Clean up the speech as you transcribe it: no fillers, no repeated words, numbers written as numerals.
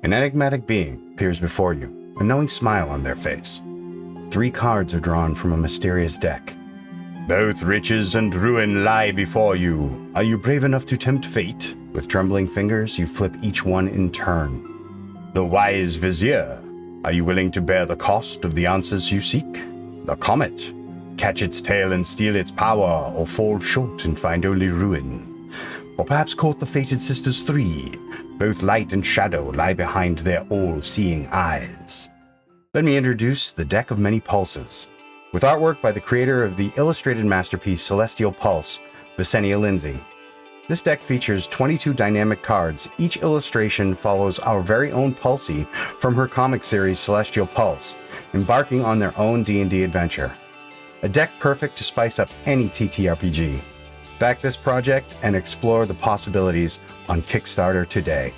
An enigmatic being appears before you, a knowing smile on their face. 3 cards are drawn from a mysterious deck. Both riches and ruin lie before you. Are you brave enough to tempt fate? With trembling fingers, you flip each one in turn. The wise vizier. Are you willing to bear the cost of the answers you seek? The comet. Catch its tail and steal its power, or fall short and find only ruin. Or perhaps court the fated sisters 3. Both light and shadow lie behind their all-seeing eyes. Let me introduce the Deck of Many Pulses, with artwork by the creator of the illustrated masterpiece Celestial Pulse, Visenia Lindsay. This deck features 22 dynamic cards. Each illustration follows our very own Pulsey from her comic series Celestial Pulse, embarking on their own D&D adventure. A deck perfect to spice up any TTRPG. Back this project and explore the possibilities on Kickstarter today.